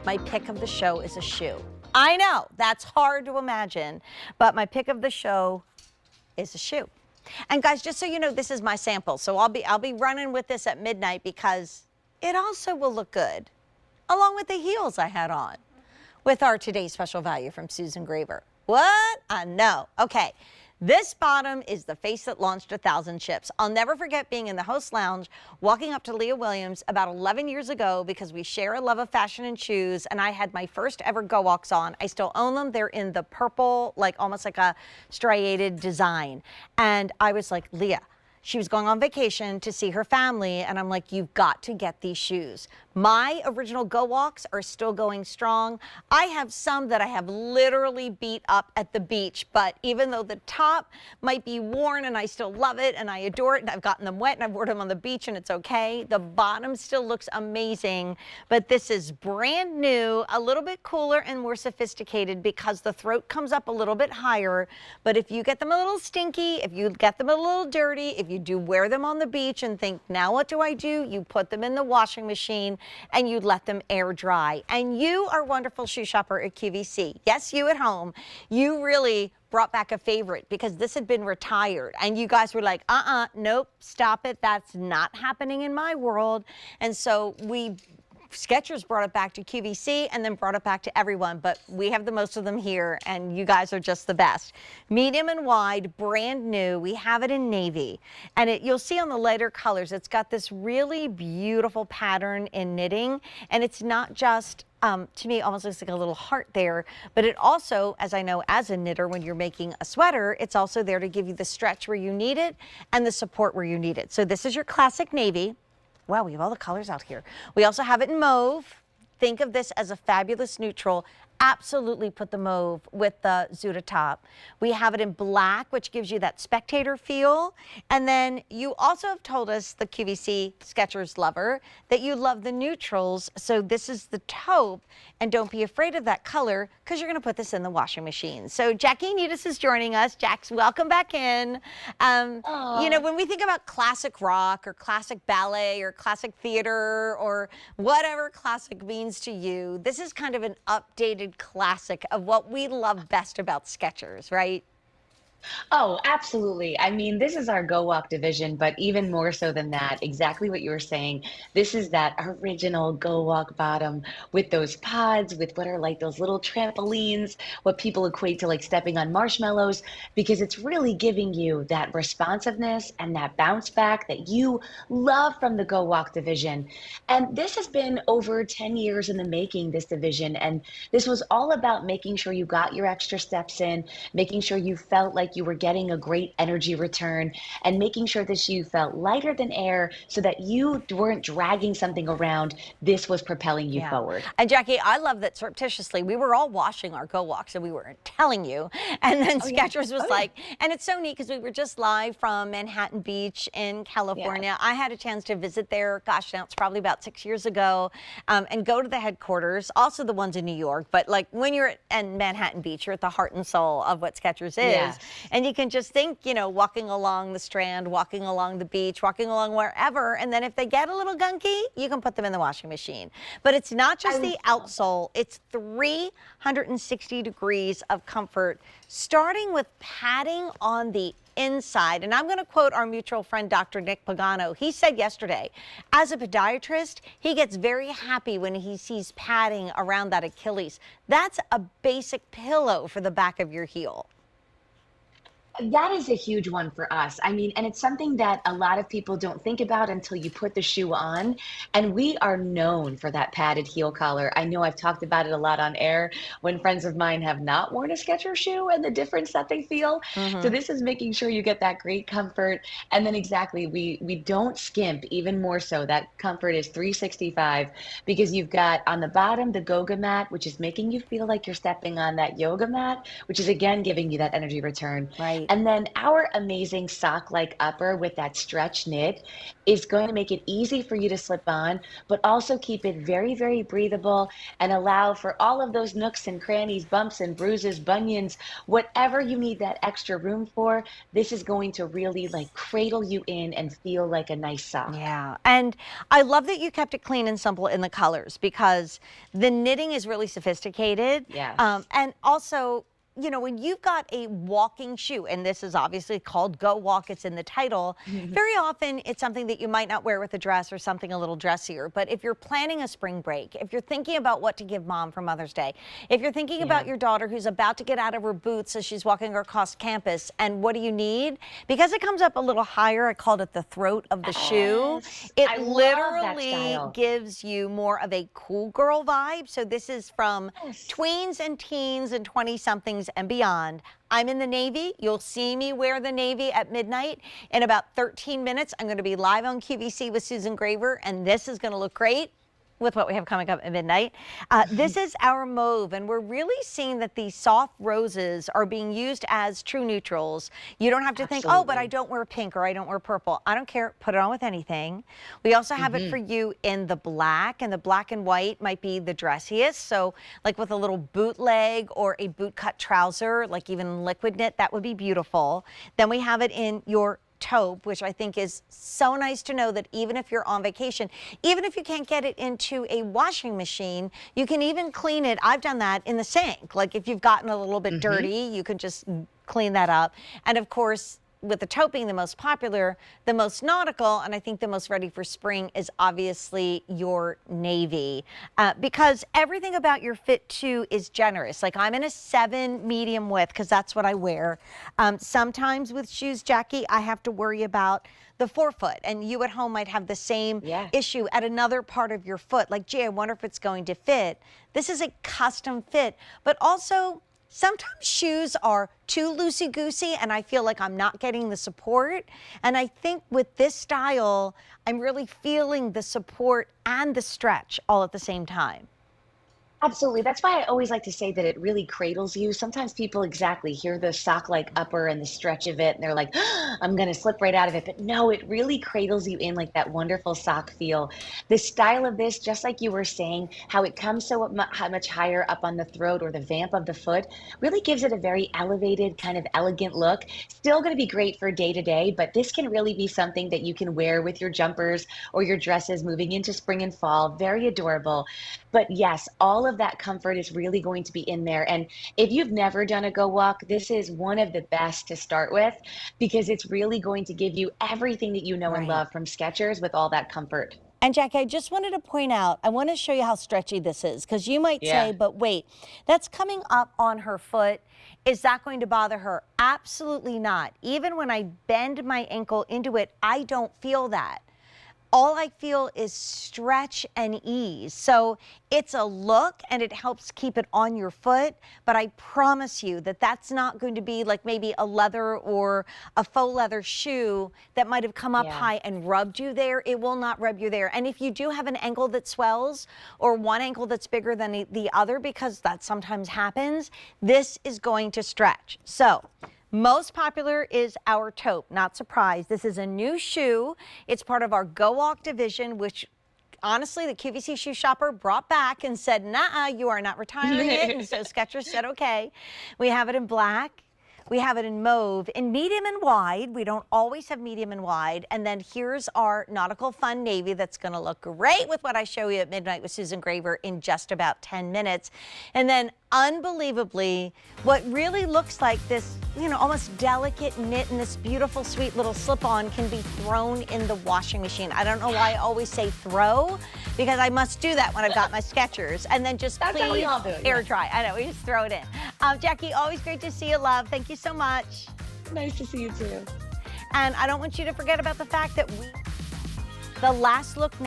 my pick of the show is a shoe. I know, that's hard to imagine, but my pick of the show is a shoe. And guys, just so you know, this is my sample. So I'll be running with this at midnight because it also will look good, along with the heels I had on, with our today's special value from Susan Graver. What? I know. Okay. This bottom is the face that launched 1,000 ships. I'll never forget being in the host lounge, walking up to Leah Williams about 11 years ago because we share a love of fashion and shoes, and I had my first ever GOwalks on. I still own them. They're in the purple, like almost like a striated design. And I was like, Leah, she was going on vacation to see her family, and I'm like, you've got to get these shoes. My original GOwalks are still going strong. I have some that I have literally beat up at the beach, but even though the top might be worn and I still love it and I adore it and I've gotten them wet and I've worn them on the beach and it's okay, the bottom still looks amazing. But this is brand new, a little bit cooler and more sophisticated because the throat comes up a little bit higher. But if you get them a little stinky, if you get them a little dirty, if you do wear them on the beach and think, now what do? You put them in the washing machine and you let them air dry. And you are a wonderful shoe shopper at QVC. Yes, you at home, you really brought back a favorite because this had been retired and you guys were like, nope, stop it. That's not happening in my world. And so Skechers brought it back to QVC and then brought it back to everyone, but we have the most of them here and you guys are just the best. Medium and wide, brand new. We have it in navy and you'll see on the lighter colors, it's got this really beautiful pattern in knitting, and it's not just to me, it almost looks like a little heart there, but it also, as I know as a knitter, when you're making a sweater, it's also there to give you the stretch where you need it and the support where you need it. So this is your classic navy. Wow, we have all the colors out here. We also have it in mauve. Think of this as a fabulous neutral. Absolutely put the mauve with the Zuda top. We have it in black, which gives you that spectator feel. And then you also have told us, the QVC Skechers lover, that you love the neutrals. So this is the taupe, and don't be afraid of that color because you're gonna put this in the washing machine. So Jackie Nudis is joining us. Jax, welcome back in. You know, when we think about classic rock or classic ballet or classic theater or whatever classic means to you, this is kind of an updated classic of what we love best about Skechers, right? Oh, absolutely. I mean, this is our GOwalk division, but even more so than that, exactly what you were saying. This is that original GOwalk bottom with those pods, with what are like those little trampolines, what people equate to like stepping on marshmallows, because it's really giving you that responsiveness and that bounce back that you love from the GOwalk division. And this has been over 10 years in the making, this division. And this was all about making sure you got your extra steps in, making sure you felt like you were getting a great energy return, and making sure that you felt lighter than air so that you weren't dragging something around. This was propelling you forward. And Jackie, I love that surreptitiously we were all washing our GOwalks and we weren't telling you. And then Skechers was like, and it's so neat because we were just live from Manhattan Beach in California. I had a chance to visit there, gosh, now it's probably about 6 years ago, and go to the headquarters, also the ones in New York. But like when you're at Manhattan Beach, you're at the heart and soul of what Skechers is. And you can just think, you know, walking along the Strand, walking along the beach, walking along wherever. And then if they get a little gunky, you can put them in the washing machine. But it's not just the outsole. It's 360 degrees of comfort, starting with padding on the inside. And I'm going to quote our mutual friend, Dr. Nick Pagano. He said yesterday, as a podiatrist, he gets very happy when he sees padding around that Achilles. That's a basic pillow for the back of your heel. That is a huge one for us. I mean, and it's something that a lot of people don't think about until you put the shoe on. And we are known for that padded heel collar. I know I've talked about it a lot on air when friends of mine have not worn a Skechers shoe and the difference that they feel. So this is making sure you get that great comfort. And then exactly, we don't skimp, even more so. That comfort is 365 because you've got on the bottom the Goga mat, which is making you feel like you're stepping on that yoga mat, which is again giving you that energy return. Right. And then our amazing sock-like upper with that stretch knit is going to make it easy for you to slip on, but also keep it very, very breathable and allow for all of those nooks and crannies, bumps and bruises, bunions, whatever you need that extra room for. This is going to really like cradle you in and feel like a nice sock. Yeah, and I love that you kept it clean and simple in the colors because the knitting is really sophisticated. Yes. And also, you know, when you've got a walking shoe, and this is obviously called GOwalk, it's in the title, very often it's something that you might not wear with a dress or something a little dressier. But if you're planning a spring break, if you're thinking about what to give mom for Mother's Day, if you're thinking about your daughter who's about to get out of her boots as she's walking across campus, and what do you need? Because it comes up a little higher, I called it the throat of the shoe. It I love that literally style. gives you more of a cool girl vibe. So this is from tweens and teens and 20-somethings and beyond. I'm in the navy. You'll see me wear the navy at midnight. In about 13 minutes, I'm going to be live on QVC with Susan Graver, and this is going to look great with what we have coming up at midnight. This is our mauve, and we're really seeing that these soft roses are being used as true neutrals. You don't have to think, oh, but I don't wear pink or I don't wear purple. I don't care. Put it on with anything. We also have it for you in the black, and the black and white might be the dressiest. So like with a little bootleg or a boot cut trouser, like even liquid knit, that would be beautiful. Then we have it in your taupe, which I think is so nice to know that even if you're on vacation, even if you can't get it into a washing machine, you can even clean it. I've done that in the sink. Like if you've gotten a little bit dirty, you can just clean that up. And of course, with the taupe being the most popular, the most nautical, and I think the most ready for spring is obviously your navy, because everything about your fit too is generous. Like I'm in a 7 medium width because that's what I wear. Sometimes with shoes, Jackie, I have to worry about the forefoot, and you at home might have the same issue at another part of your foot. Like, gee, I wonder if it's going to fit. This is a custom fit, but also sometimes shoes are too loosey-goosey and I feel like I'm not getting the support. And I think with this style, I'm really feeling the support and the stretch all at the same time. Absolutely. That's why I always like to say that it really cradles you. Sometimes people exactly hear the sock-like upper and the stretch of it, and they're like, I'm going to slip right out of it. But no, it really cradles you in like that wonderful sock feel. The style of this, just like you were saying, how it comes so much higher up on the throat or the vamp of the foot, really gives it a very elevated, kind of elegant look. Still going to be great for day to day, but this can really be something that you can wear with your jumpers or your dresses moving into spring and fall. Very adorable. But yes, all of that comfort is really going to be in there. And if you've never done a GOwalk, this is one of the best to start with because it's really going to give you everything that you know and love from Skechers with all that comfort. And Jackie, I just wanted to point out, I want to show you how stretchy this is because you might say, but wait, that's coming up on her foot. Is that going to bother her? Absolutely not. Even when I bend my ankle into it, I don't feel that. All I feel is stretch and ease. So it's a look and it helps keep it on your foot, but I promise you that that's not going to be like maybe a leather or a faux leather shoe that might have come up high and rubbed you there. It will not rub you there. And if you do have an ankle that swells or one ankle that's bigger than the other, because that sometimes happens, this is going to stretch. So most popular is our taupe. Not surprised. This is a new shoe. It's part of our GOwalk division, which honestly the QVC shoe shopper brought back and said, nah, you are not retiring it. And so Skechers said, okay. We have it in black. We have it in mauve, in medium and wide. We don't always have medium and wide. And then here's our nautical fun navy that's going to look great with what I show you at midnight with Susan Graver in just about 10 minutes. And then unbelievably, what really looks like this, you know, almost delicate knit and this beautiful, sweet little slip-on can be thrown in the washing machine. I don't know why I always say throw, because I must do that when I've got my Skechers. And then just please air dry. I know, we just throw it in. Jackie, always great to see you, love. Thank you so much. Nice to see you too. And I don't want you to forget about the fact that the last look